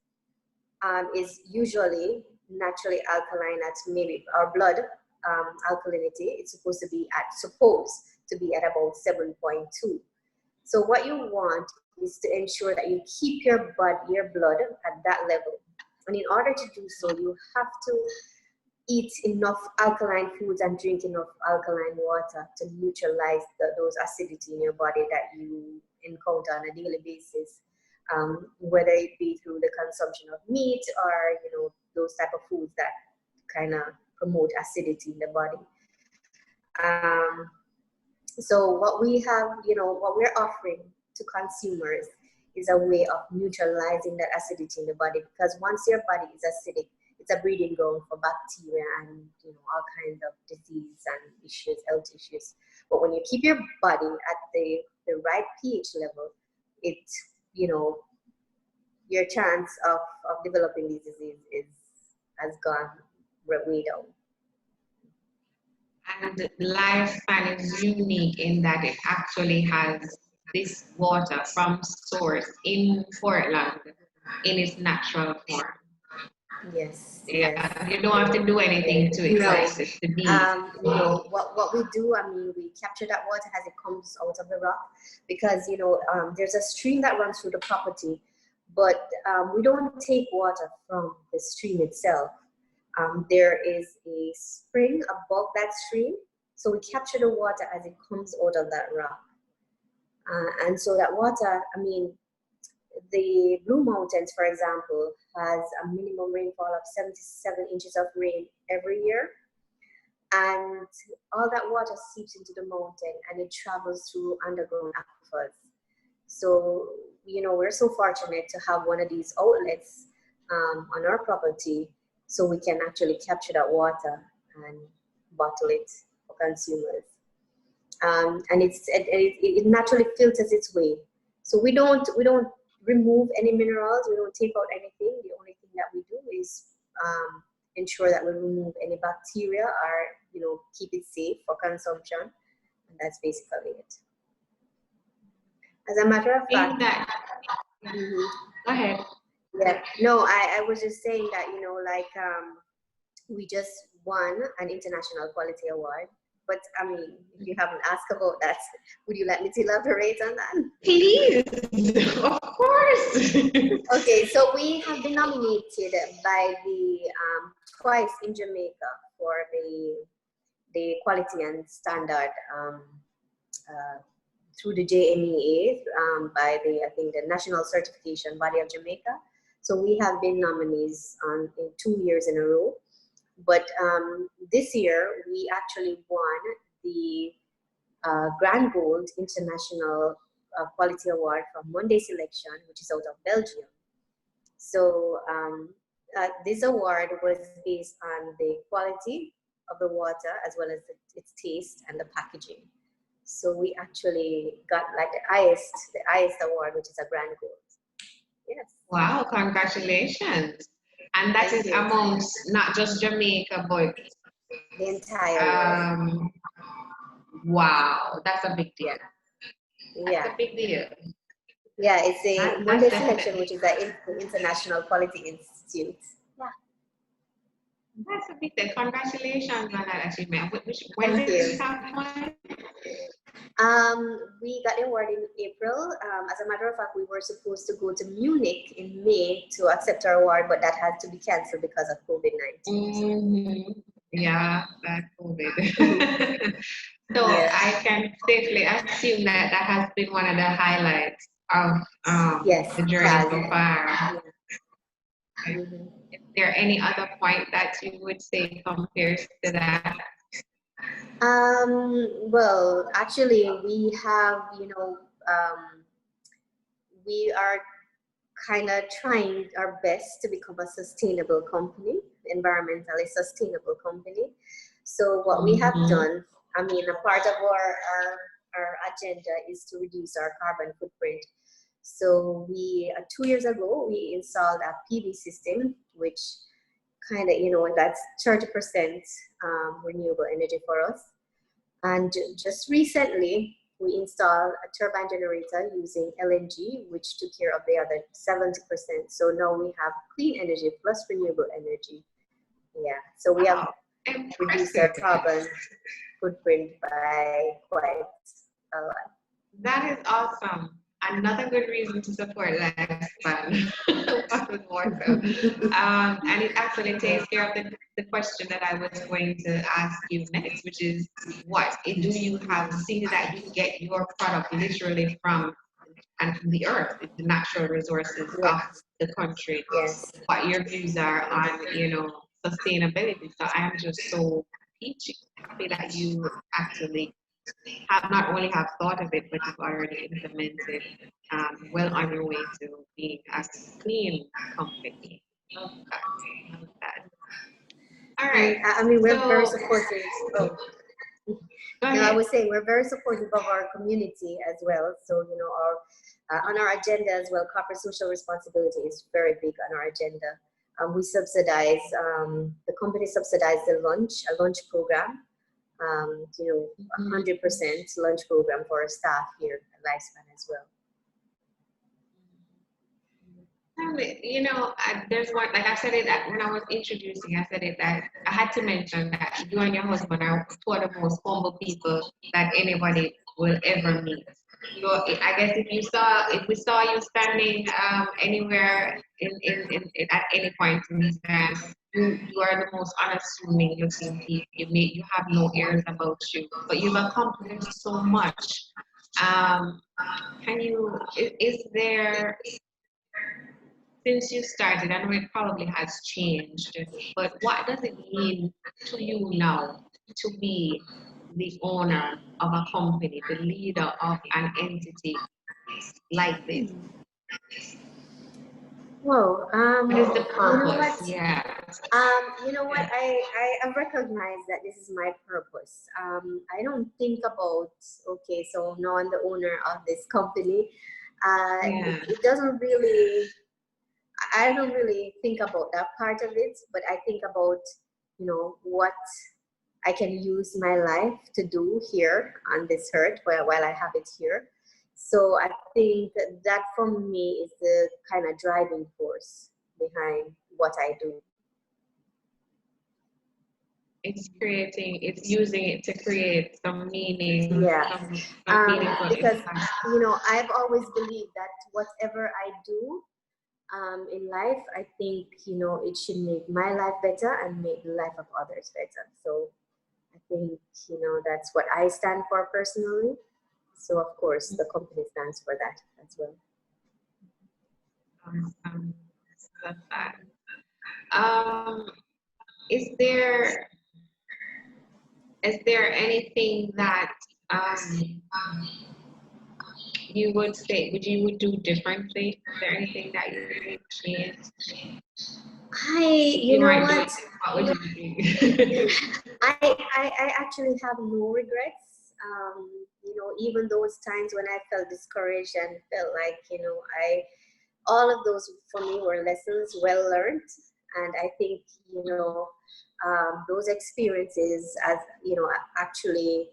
is usually naturally alkaline at, maybe our blood alkalinity is supposed to be at about 7.2. So what you want is to ensure that you keep your blood at that level. And in order to do so, you have to eat enough alkaline foods and drink enough alkaline water to neutralize those acidity in your body that you encounter on a daily basis, whether it be through the consumption of meat or, you know, those type of foods that kind of promote acidity in the body. So what we have, you know, what we're offering to consumers is a way of neutralizing that acidity in the body, because once your body is acidic, it's a breeding ground for bacteria and, you know, all kinds of disease and issues, health issues. But when you keep your body at the right pH level, it, you know, your chance of developing this disease has gone way down. And the lifespan is unique in that it actually has this water from source in Portland in its natural form. Yes. Yeah, yes. you don't have to do anything to it. No. Like it's the bees. You know, what we do, I mean, we capture that water as it comes out of the rock, because, you know, there's a stream that runs through the property, but we don't take water from the stream itself. There is a spring above that stream, So we capture the water as it comes out of that rock. And so that water, I mean, the Blue Mountains, for example, has a minimum rainfall of 77 inches of rain every year. And all that water seeps into the mountain and it travels through underground aquifers. So, you know, we're so fortunate to have one of these outlets on our property so we can actually capture that water and bottle it for consumers. And it naturally filters its way. So we don't remove any minerals. We don't take out anything. The only thing that we do is ensure that we remove any bacteria or, you know, keep it safe for consumption. And that's basically it. As a matter of fact, Go ahead. Yeah, no, I was just saying that, you know, like we just won an international quality award. But I mean, if you haven't asked about that, would you like me to elaborate on that? Please, of course. Okay, so we have been nominated by the twice in Jamaica for the quality and standard through the JMEA by I think the National Certification Body of Jamaica. So we have been nominees in 2 years in a row. But this year we actually won the Grand Gold International Quality Award from Monday Selection, which is out of Belgium. So this award was based on the quality of the water as well as its taste and the packaging. So we actually got like the highest award, which is a Grand Gold. Yes. Wow, congratulations. And that is amongst not just Jamaica, but the entire world. Wow, that's a big deal. That's a big deal. Yeah, it's a Monday Selection, which is the International Quality Institute. Yeah. That's a big deal. Congratulations on that achievement. When did you have one? We got the award in April. As a matter of fact, we were supposed to go to Munich in May to accept our award, but that had to be canceled because of COVID-19. Yeah, that COVID. So I can safely assume that that has been one of the highlights of the journey so far. Is there any other point that you would say compares to that? Well, actually, we have, you know, we are kind of trying our best to become a sustainable company, environmentally sustainable company. So what we have done, I mean, a part of our agenda is to reduce our carbon footprint. So we, 2 years ago, we installed a PV system, which kind of, you know, that's 30% renewable energy for us. And just recently, we installed a turbine generator using LNG, which took care of the other 70%. So now we have clean energy plus renewable energy. Yeah, so we have reduced our carbon footprint by quite a lot. That is awesome. Another good reason to support lifespan with water. And it actually takes care of the question that I was going to ask you next, which is what do you have, seeing that you get your product literally from the earth, the natural resources of the country, what your views are on, you know, sustainability. So I am just so happy that you actually have not only have thought of it, but you've already implemented well on your way to being a clean company. Love that. Love that. All right. I mean, we're very supportive. I was saying we're very supportive of our community as well. So, you know, our on our agenda as well, corporate social responsibility is very big on our agenda. We subsidize, the company subsidizes a lunch program. You know, 100% lunch program for our staff here at Lifespan as well. You know, there's one, like I said it when I was introducing, I said it that I had to mention that you and your husband are two of the most humble people that anybody will ever meet. So I guess if we saw you standing anywhere at any point in time, you are the most unassuming looking people. You have no airs about you, but you've accomplished so much. Um, can you is there since you started? I know it probably has changed, but what does it mean to you now to be the owner of a company, the leader of an entity like this? Whoa, What is the you know purpose? what? Yeah. You know what? I recognize that this is my purpose. I don't think about, okay, so now I'm the owner of this company. Yeah. It doesn't really, I don't really think about that part of it, but I think about, what I can use my life to do here on this earth while I have it here. So I think that for me is the kind of driving force behind what I do. It's using it to create some meaning, Yeah, some meaningful because impact. I've always believed that whatever I do in life, I think it should make my life better and make the life of others better. So I think that's what I stand for personally. So of course the company stands for that as well. Um, love that. Um, is there is there anything that um, you would say would do differently? Is there anything that you would change I, if you you know weren't doing what, it? What would you do? I actually have no regrets. Even those times when I felt discouraged and felt like, all of those for me were lessons well learned. And I think, those experiences actually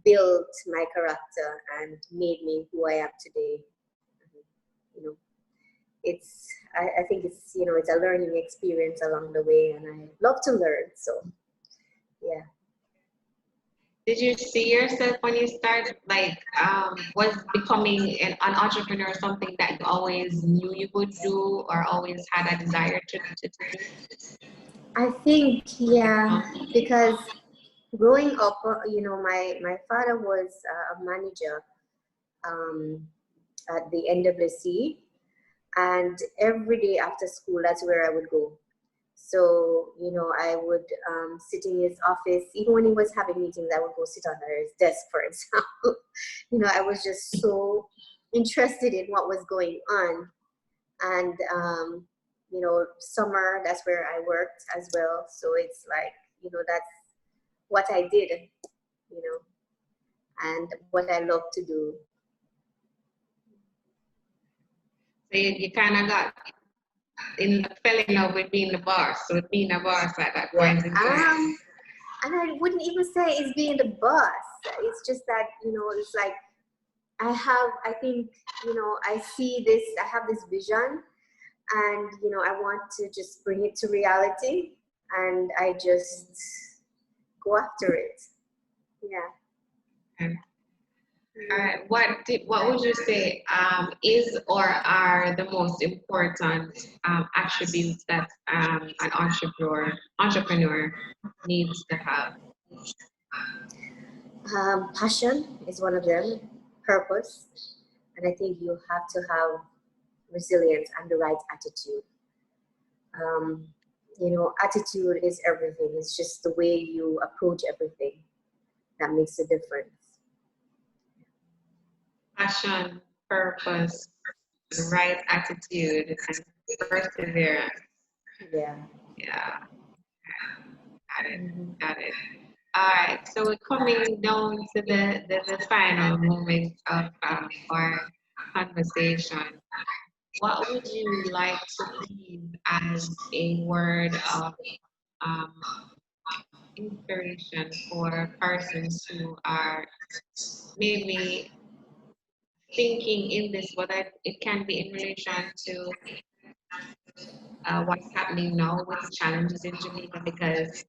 built my character and made me who I am today. You know, I think it's a learning experience along the way, and I love to learn. So yeah. Did you see yourself when you started, like, was becoming an entrepreneur something that you always knew you would do or always had a desire to do? I think, Like, yeah, because growing up, my father was a manager um, at the NWC, and every day after school, that's where I would go. So, I would sit in his office. Even when he was having meetings, I would go sit under his desk, for example. I was just so interested in what was going on. And, summer, that's where I worked as well. So it's like, that's what I did, and what I love to do. so you kind of got fell in love with being the boss, so with being a boss at that Yeah. point in time. And I wouldn't even say it's being the boss. It's just that, it's like I think, I see this, I have this vision, and, I want to just bring it to reality, and I just go after it. Yeah. And, what would you say is or are the most important attributes that an entrepreneur needs to have? Passion is one of them, purpose, and I think you have to have resilience and the right attitude. Um, Attitude is everything. It's just the way you approach everything that makes a difference. Passion, purpose, the right attitude, and perseverance. Yeah. Yeah, got it, Mm-hmm. got it. All right, so we're coming down to the final moment of our conversation. What would you like to leave as a word of um, inspiration for persons who are maybe thinking in this, whether it can be in relation to what's happening now with the challenges in Jamaica, because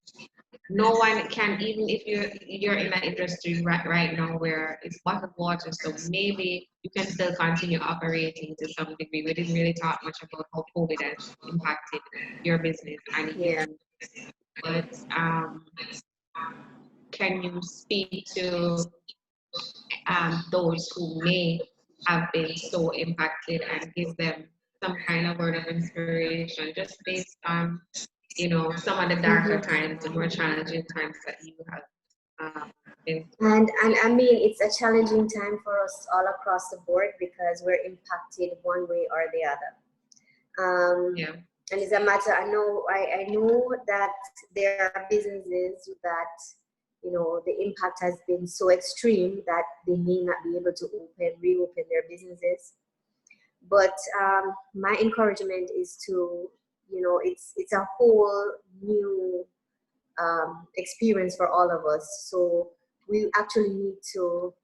no one can, even if you're in an industry right now where it's bottled water, so maybe you can still continue operating to some degree. We didn't really talk much about how COVID has impacted your business and Yeah. you but can you speak to those who may have been so impacted and give them some kind of word of inspiration just based on, some of the darker times, the more challenging times that you have been through? And I mean, it's a challenging time for us all across the board because we're impacted one way or the other. Yeah. And it's a matter, I know that there are businesses that, the impact has been so extreme that they may not be able to reopen their businesses. But my encouragement is to, it's a whole new experience for all of us. So we actually need to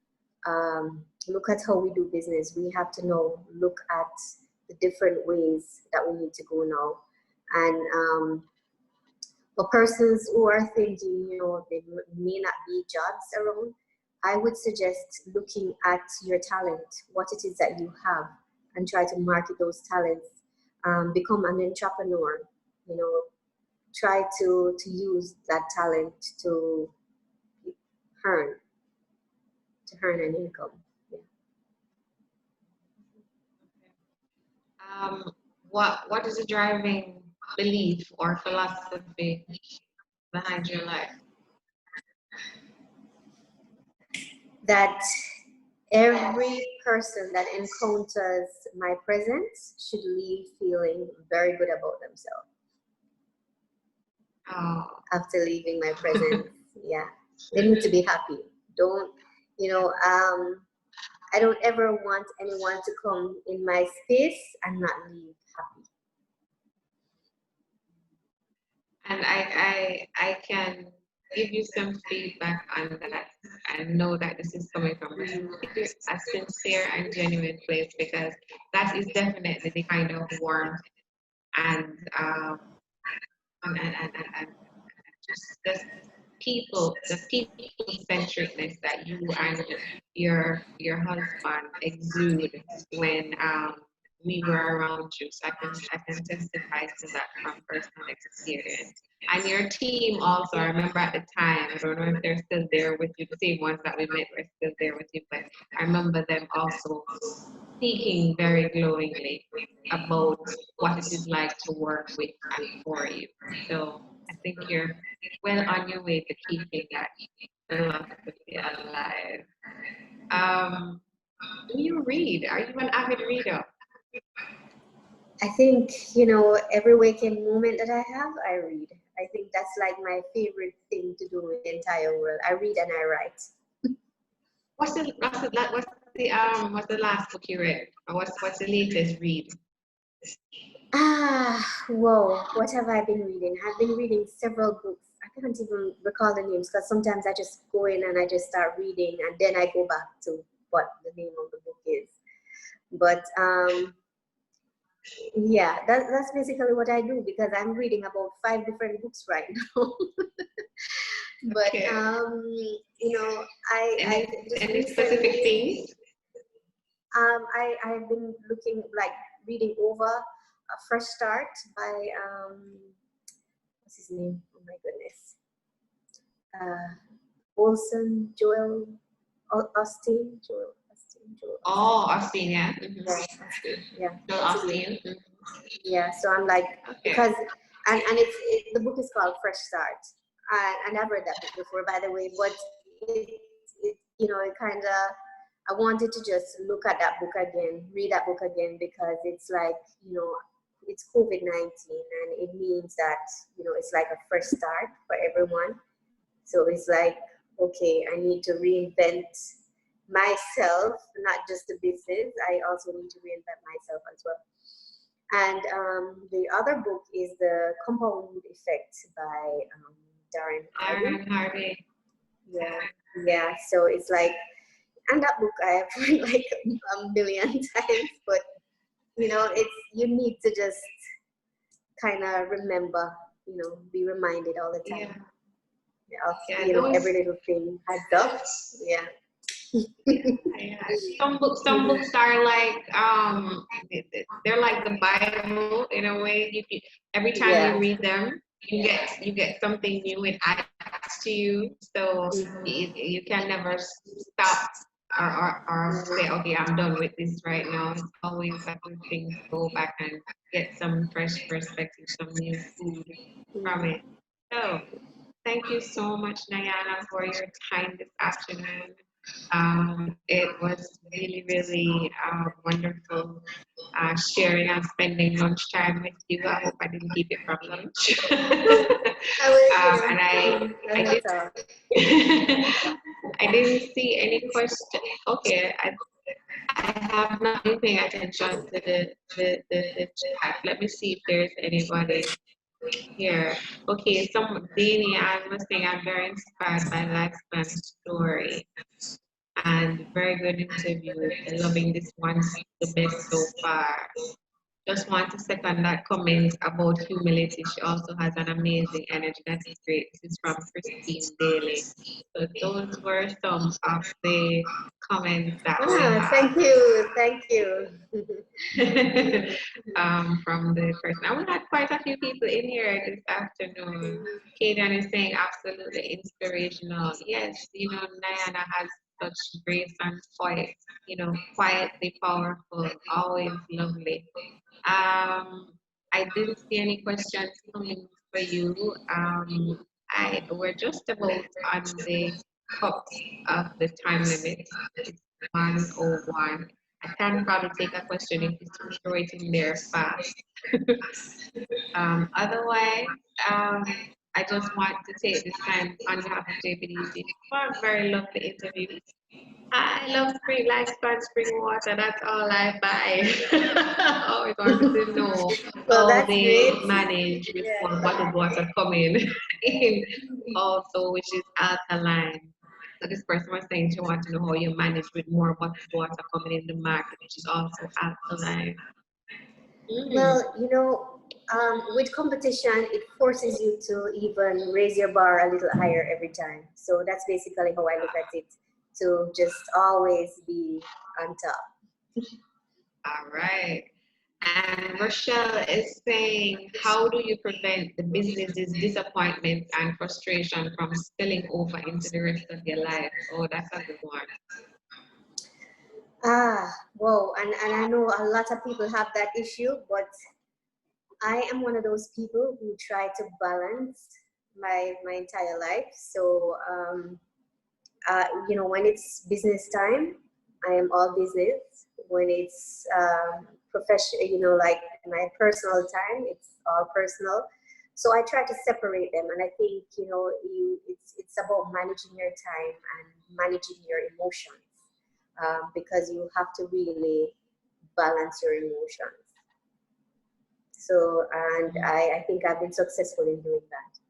look at how we do business. We have to look at the different ways that we need to go now. And for persons who are thinking, there may not be jobs around, I would suggest looking at your talent, what it is that you have, and try to market those talents. Become an entrepreneur, try to use that talent to earn an income. What is the driving belief or philosophy behind your life? That every person that encounters my presence should leave feeling very good about themselves. After leaving my presence. Yeah, they need to be happy. I don't ever want anyone to come in my space and not leave happy. And I can give you some feedback on that. I know that this is coming from a sincere and genuine place, because that is definitely the kind of warmth and just the people centricness that you and your husband exude when we were around you. So I can testify to that from personal experience. And your team also, I remember at the time, I don't know if they're still there with you, the same ones that we met were still there with you, but I remember them also speaking very glowingly about what it is like to work with and for you. So I think you're well on your way to keeping that philosophy alive. Do you read? Are you an avid reader? I think, every waking moment that I have, I read. I think that's like my favorite thing to do in the entire world. I read and I write. What's the last book you read? Or what's the latest read? Whoa, what have I been reading? I've been reading several books. I can't even recall the names because sometimes I just go in and I just start reading and then I go back to what the name of the book is. But yeah, that's basically what I do because I'm reading about 5 different books right now. But okay. I just any specific things? I've been reading over A Fresh Start by what's his name? Oh my goodness. Joel Austin. Oh, Austin, yeah. Mm-hmm. Yeah, Austin. Yeah. Joel Austin. Mm-hmm. Yeah, so I'm like, because, and the book is called Fresh Start. And I've read that book before, by the way, but it kind of, I wanted to just look at that book again, read that book again, because it's like, it's COVID-19 and it means that, it's like a fresh start for everyone. So it's like, okay, I need to reinvent myself, not just the business. I also need to reinvent myself as well. And the other book is The Compound Effect by Darren Harvey. Yeah. So it's like, and that book I have read like a million times, but you need to just kind of remember, be reminded all the time. Every little thing adds up. Yeah. Some books are like they're like the Bible in a way. Every time you read them, you get something new, it adds to you. So you can never stop or say, okay, I'm done with this right now. It's always a good thing to go back and get some fresh perspective, some new food from it. So thank you so much, Nayana, for your time this afternoon. It was really, really wonderful sharing and spending lunchtime with you. I hope I didn't keep it from lunch. I will, And I not did. at all. I didn't see any question. Okay, I have not been paying attention to the chat. Let me see if there's anybody here. Okay, Dini, I was saying I'm very inspired by Lifespan's story and very good interview. Loving this one the best so far. Just want to second that comment about humility. She also has an amazing energy. That is great. This is from Christine Daly. So those were some of the comments that we Ah, have. thank you, thank you. From the person. And we had quite a few people in here this afternoon. Kaden is saying absolutely inspirational. Yes, Nayana has such grace and quiet, quietly powerful, always lovely. I didn't see any questions coming for you. We're just about on the cups of the time limit. It's 1:01. I can probably take a question if it's to throw it in there fast. Otherwise, um, I just want to take this time on behalf of JPDC for a very lovely interview. I love spring lifespan spring water. That's all I buy. Always wanted to know Well, how that's they great. manage with one Yeah. bottled water coming in, also which is alkaline. So this person was saying she wants to know how you manage with more bottled water coming in the market, which is also alkaline. Mm. Well, with competition, it forces you to even raise your bar a little higher every time. So that's basically how I look at it, to just always be on top. All right. And Rochelle is saying, how do you prevent the business's disappointment and frustration from spilling over into the rest of your life? Oh, that's a good one. Whoa, and I know a lot of people have that issue, but I am one of those people who try to balance my entire life. So when it's business time, I am all business. When it's professional, like my personal time, it's all personal. So I try to separate them, and I think it's about managing your time and managing your emotions, because you have to really balance your emotions. So, and I think I've been successful in doing that.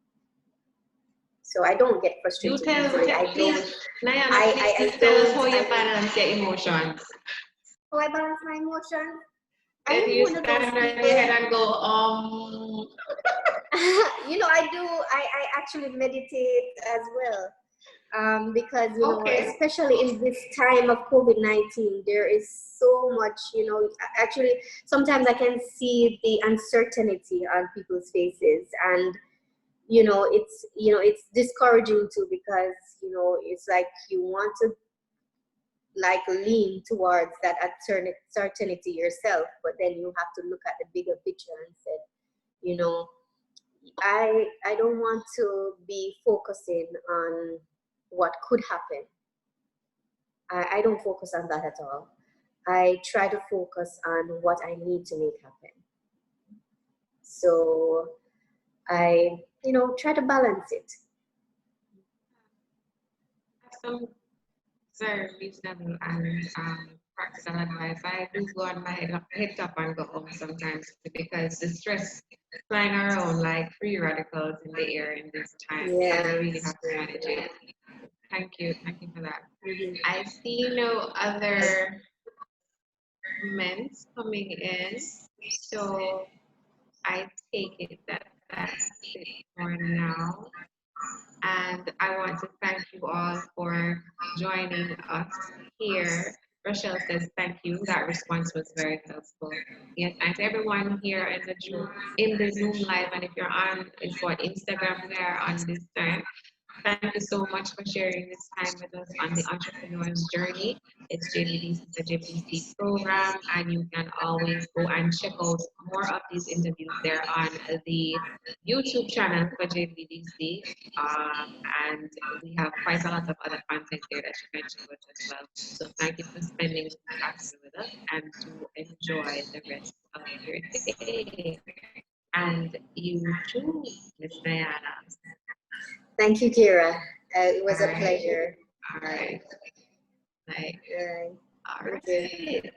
So I don't get You frustrated tell, easily. I don't. please, Nayana, please I tell us don't. how you balance your emotions. How I balance my emotions. I Then am you one of those stand on your people. head and go, I do. I actually meditate as well. Because okay. especially in this time of COVID-19, there is so much. Actually, sometimes I can see the uncertainty on people's faces, and it's discouraging too, because it's like you want to like lean towards that certainty yourself, but then you have to look at the bigger picture and say, you know I don't want to be focusing on what could happen. I don't focus on that at all. I try to focus on what I need to make happen. So I try to balance it. Some very reasonable and practical advice. I do go on my head up and go home sometimes because the stress flying around like free radicals in the air in this time. So you Yeah. really have to manage it. Thank you for that. Mhm. I see no other comments coming in, so I take it that that's it for now. And I want to thank you all for joining us here. Rochelle says, thank you. That response was very helpful. Yes, and to everyone here in the Zoom live, and if you're on, it's what, Instagram there on this time. Thank you so much for sharing this time with us on the entrepreneur's journey. It's JBDC, the JBDC program, and you can always go and check out more of these interviews there on the YouTube channel for JBDC. And we have quite a lot of other content there that you can check out as well. So thank you for spending this afternoon with us, and to enjoy the rest of your day. And you too, Miss Nayana. Thank you, Kira. It was All a right. pleasure. All right. Like, Right. all Okay. right.